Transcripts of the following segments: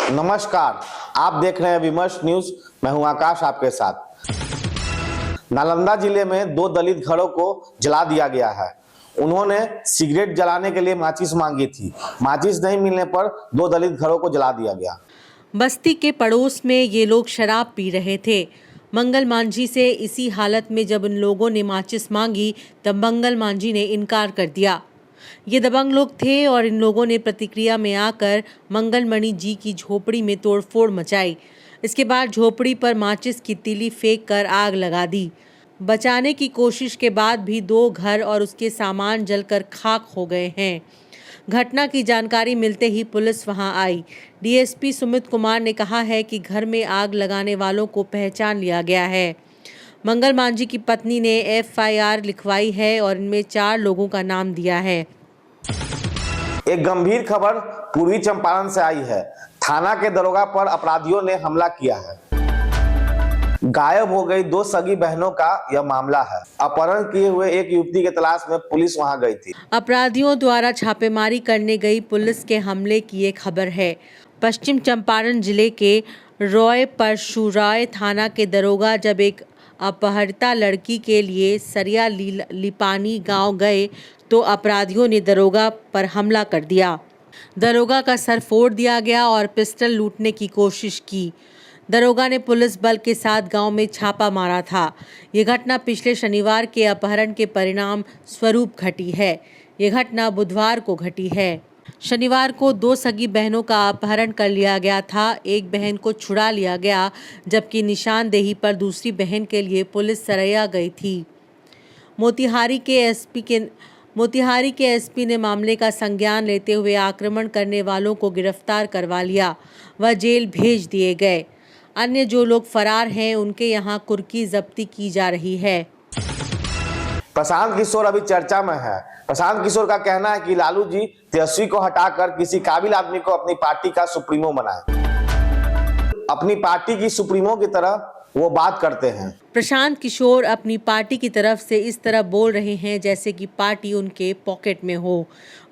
नमस्कार, आप देख रहे हैं विमर्श न्यूज। मैं हूं आकाश आपके साथ। नालंदा जिले में 2 दलित घरों को जला दिया गया है। उन्होंने सिगरेट जलाने के लिए माचिस मांगी थी। माचिस नहीं मिलने पर 2 दलित घरों को जला दिया गया। बस्ती के पड़ोस में ये लोग शराब पी रहे थे। मंगल मांझी से इसी हालत में जब उन लोगों ने माचिस मांगी तब मंगल मांझी ने इनकार कर दिया। ये दबंग लोग थे और इन लोगों ने प्रतिक्रिया में आकर मंगलमणि जी की झोपड़ी में तोड़फोड़ मचाई। इसके बाद झोपड़ी पर माचिस की तीली फेंक कर आग लगा दी। बचाने की कोशिश के बाद भी 2 घर और उसके सामान जलकर खाक हो गए हैं। घटना की जानकारी मिलते ही पुलिस वहां आई। डीएसपी सुमित कुमार ने कहा है कि घर में आग लगाने वालों को पहचान लिया गया है। मंगल मांझी की पत्नी ने FIR लिखवाई है और इनमें 4 लोगों का नाम दिया है। एक गंभीर खबर पूर्वी चंपारण से आई है। थाना के दरोगा पर अपराधियों ने हमला किया है। गायब हो गई 2 सगी बहनों का यह मामला है। अपहरण किए हुए एक युवती की तलाश में पुलिस वहां गई थी। अपराधियों द्वारा छापेमारी करने गई पुलिस के हमले की ये खबर है। पश्चिम चंपारण जिले के रॉय परशुराय थाना के दरोगा जब एक अपहृता लड़की के लिए सरिया लिपानी गांव गए तो अपराधियों ने दरोगा पर हमला कर दिया। दरोगा का सर फोड़ दिया गया और पिस्टल लूटने की कोशिश की। दरोगा ने पुलिस बल के साथ गांव में छापा मारा था। ये घटना पिछले शनिवार के अपहरण के परिणाम स्वरूप घटी है। ये घटना बुधवार को घटी है। शनिवार को 2 सगी बहनों का अपहरण कर लिया गया था। एक बहन को छुड़ा लिया गया जबकि निशानदेही पर दूसरी बहन के लिए पुलिस सरैया गई थी। मोतिहारी के एसपी ने मामले का संज्ञान लेते हुए आक्रमण करने वालों को गिरफ्तार करवा लिया व जेल भेज दिए गए। अन्य जो लोग फरार हैं उनके यहाँ कुर्की जब्ती की जा रही है। प्रशांत किशोर अभी चर्चा में है। प्रशांत किशोर का कहना है कि लालू जी तेजस्वी को हटाकर किसी काबिल आदमी को अपनी पार्टी का सुप्रीमो बनाए। अपनी पार्टी की सुप्रीमो की तरह वो बात करते हैं। प्रशांत किशोर अपनी पार्टी की तरफ से इस तरह बोल रहे हैं जैसे कि पार्टी उनके पॉकेट में हो।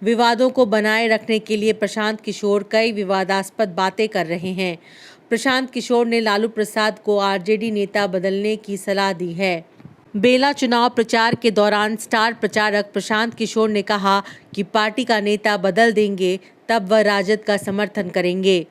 विवादों को बनाए रखने के लिए प्रशांत किशोर कई विवादास्पद बातें कर रहे हैं। प्रशांत किशोर ने लालू प्रसाद को आरजेडी नेता बदलने की सलाह दी है। बेला चुनाव प्रचार के दौरान स्टार प्रचारक प्रशांत किशोर ने कहा कि पार्टी का नेता बदल देंगे तब वह राजद का समर्थन करेंगे।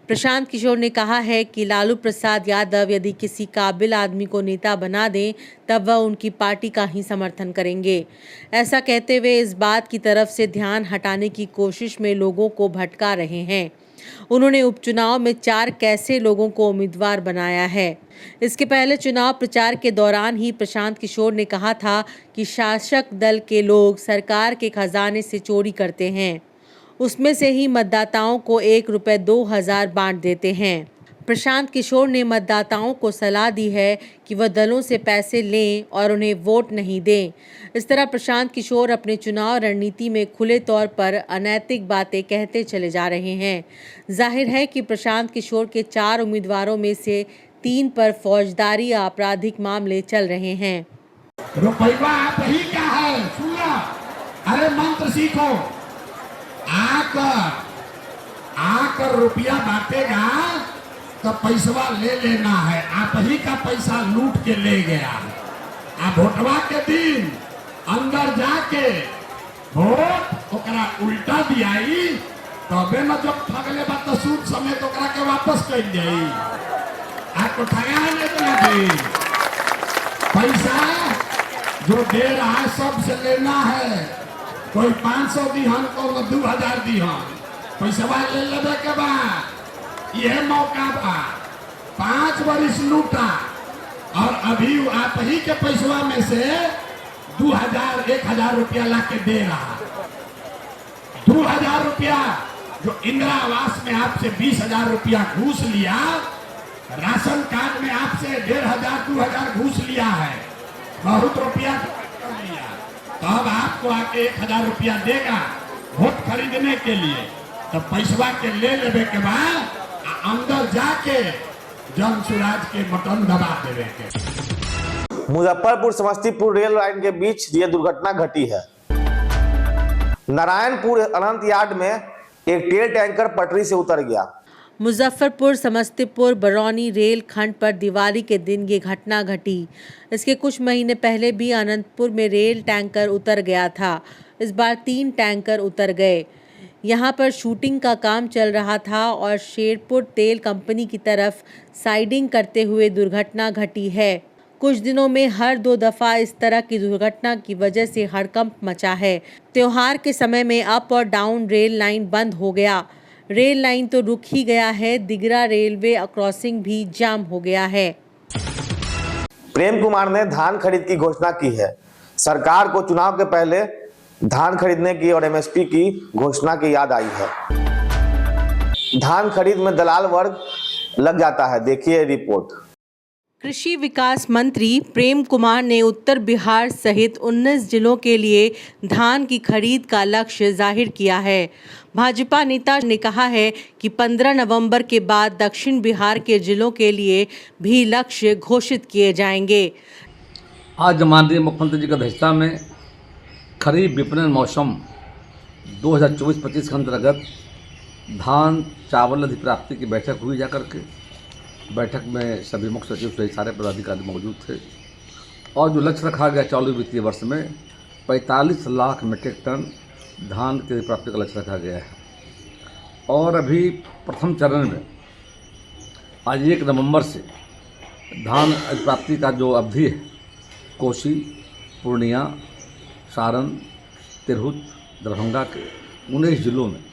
प्रशांत किशोर ने कहा है कि लालू प्रसाद यादव यदि किसी काबिल आदमी को नेता बना दें तब वह उनकी पार्टी का ही समर्थन करेंगे। ऐसा कहते हुए इस बात की तरफ से ध्यान हटाने की कोशिश में लोगों को भटका रहे हैं। उन्होंने उपचुनाव में 4 कैसे लोगों को उम्मीदवार बनाया है। इसके पहले चुनाव प्रचार के दौरान ही प्रशांत किशोर ने कहा था कि शासक दल के लोग सरकार के खजाने से चोरी करते हैं, उसमें से ही मतदाताओं को 1 रुपये 2000 बांट देते हैं। प्रशांत किशोर ने मतदाताओं को सलाह दी है कि वह दलों से पैसे लें और उन्हें वोट नहीं दें। इस तरह प्रशांत किशोर अपने चुनाव रणनीति में खुले तौर पर अनैतिक बातें कहते चले जा रहे हैं। जाहिर है कि प्रशांत किशोर के 4 उम्मीदवारों में से 3 पर फौजदारी या आपराधिक मामले चल रहे हैं। रुपया आप ही का है, सुनो, अरे मंत्र सीखो। आकर रुपया बांटेगा तो पैसवा ले लेना है। आप ही का पैसा लूट के ले गया। आप वोटवा के दिन अंदर जाके वोट ओकरा उल्टा दियाई तबे न जब ठगले बा तो सूद समेत ओकरा के वापस कर जाई। आपको ठगा नहीं पैसा जो दे रहा है सबसे लेना है। कोई 500 दिहन को 2000 दिहन पैसा ले लेबे के बाद यह मौका बा। 5 वर्ष लूटा और अभी आप ही के पैसवा में से 1000 रुपया ला के दे रहा। 2000 रुपया जो इंदिरा आवास में आपसे 20,000 रुपया घूस लिया, राशन कार्ड में आपसे 1500-2000 घूस लिया है, बहुत रुपया लिया, तब आपको आके 1000 रुपया देगा वोट खरीदने के लिए। तो पैसवा के ले लेवे के बाद अंदर जाके जन सुराज के बटन दबा देवे के। मुजफ्फरपुर समस्तीपुर रेल लाइन के बीच ये दुर्घटना घटी है। नारायणपुर अनंत यार्ड में एक तेल टैंकर पटरी से उतर गया। मुजफ्फरपुर समस्तीपुर बरौनी रेल खंड पर दिवाली के दिन ये घटना घटी। इसके कुछ महीने पहले भी अनंतपुर में रेल टैंकर उतर गया था। इस बार 3 टैंकर उतर गए। यहाँ पर शूटिंग का काम चल रहा था और शेरपुर तेल कंपनी की तरफ साइडिंग करते हुए दुर्घटना घटी है। कुछ दिनों में हर 2 दफ़ा इस तरह की दुर्घटना की वजह से हड़कंप मचा है। त्योहार के समय में अप और डाउन रेल लाइन बंद हो गया। रेल लाइन तो रुक ही गया है, दिगरा रेलवे क्रॉसिंग भी जाम हो गया है। प्रेम कुमार ने धान खरीद की घोषणा की है। सरकार को चुनाव के पहले धान खरीदने की और एमएसपी की घोषणा की याद आई है। धान खरीद में दलाल वर्ग लग जाता है, देखिए रिपोर्ट। कृषि विकास मंत्री प्रेम कुमार ने उत्तर बिहार सहित 19 जिलों के लिए धान की खरीद का लक्ष्य जाहिर किया है। भाजपा नेता ने कहा है कि 15 नवंबर के बाद दक्षिण बिहार के जिलों के लिए भी लक्ष्य घोषित किए जाएंगे। आज माननीय मुख्यमंत्री जी की अध्यक्षता में खरीफ विपणन मौसम 2024-25 के अंतर्गत धान चावल अधिप्राप्ति की बैठक हुई जाकर के। बैठक में सभी मुख्य सचिव सहित सारे पदाधिकारी मौजूद थे और जो लक्ष्य रखा गया चालू वित्तीय वर्ष में 45 लाख मीट्रिक टन धान की अधिप्राप्ति का लक्ष्य रखा गया है। और अभी प्रथम चरण में आज 1 नवंबर से धान अधिप्राप्ति का जो अवधि है कोसी, पूर्णिया, सारण, तिरहुत, दरभंगा के 19 जिलों में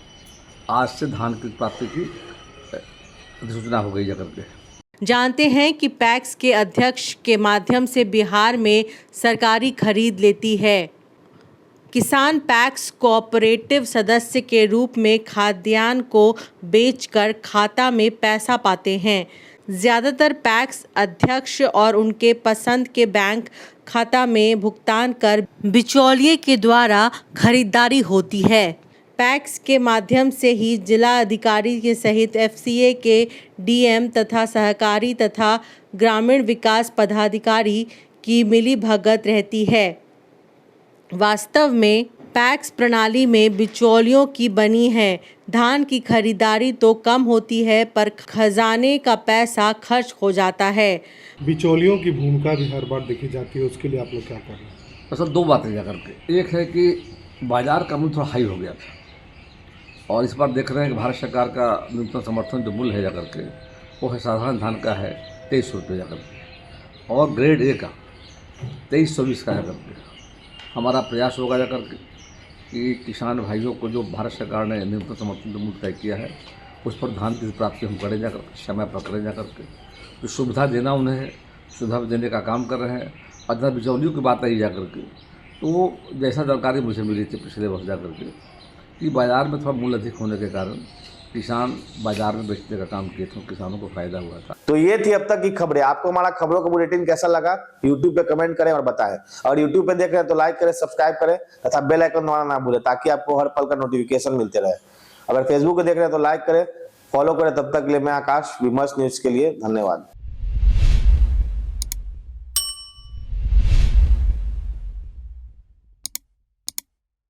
आज से धान की प्राप्ति की अधिसूचना हो गई जाकर के। जानते हैं कि पैक्स के अध्यक्ष के माध्यम से बिहार में सरकारी खरीद लेती है। किसान पैक्स कोऑपरेटिव सदस्य के रूप में खाद्यान्न को बेचकर खाता में पैसा पाते हैं। ज़्यादातर पैक्स अध्यक्ष और उनके पसंद के बैंक खाता में भुगतान कर बिचौलिए के द्वारा खरीदारी होती है। पैक्स के माध्यम से ही जिला अधिकारी के सहित एफसीए के डीएम तथा सहकारी तथा ग्रामीण विकास पदाधिकारी की मिली भगत रहती है। वास्तव में पैक्स प्रणाली में बिचौलियों की बनी है। धान की खरीदारी तो कम होती है पर खजाने का पैसा खर्च हो जाता है। बिचौलियों की भूमिका भी हर बार देखी जाती है, उसके लिए आप लोग क्या कर रहे हैं? असल 2 बातें जाकर के। एक है कि बाजार का मूल्य थोड़ा हाई हो गया था और इस बार देख रहे हैं कि भारत सरकार का न्यूनतम समर्थन जो मूल्य है जाकर के वो है साधारण धान का है 2300 रुपये जाकर के और ग्रेड ए का 2320 का जाकर के। हमारा प्रयास होगा जाकर के कि किसान भाइयों को जो भारत सरकार ने न्यूनतम समर्थन जो मूल्य तय किया है उस पर धान की प्राप्ति हम करें जाकर समय पर करें जाकर के। तो सुविधा देना उन्हें है, सुविधा देने का काम कर रहे हैं। और जहाँ बिचौलियों की बात आई जाकर के तो जैसा जानकारी मुझे मिली थी पिछले वर्ष जाकर के कि बाज़ार में थोड़ा मूल्य अधिक होने के कारण किसान बाजार में बेचने का काम किए थे, किसानों को फायदा हुआ था। तो ये थी अब तक की खबरें। आपको हमारा खबरों का बुलेटिन कैसा लगा YouTube पे कमेंट करें और बताएं। और YouTube पे देख रहे हैं तो लाइक करें, सब्सक्राइब करें तथा बेल आइकन दबाना ना भूलें ताकि आपको हर पल का नोटिफिकेशन मिलते रहे। अगर फेसबुक पे देख रहे हैं तो लाइक करें, फॉलो करें। तब तक के लिए मैं आकाश, विमर्श न्यूज के लिए धन्यवाद।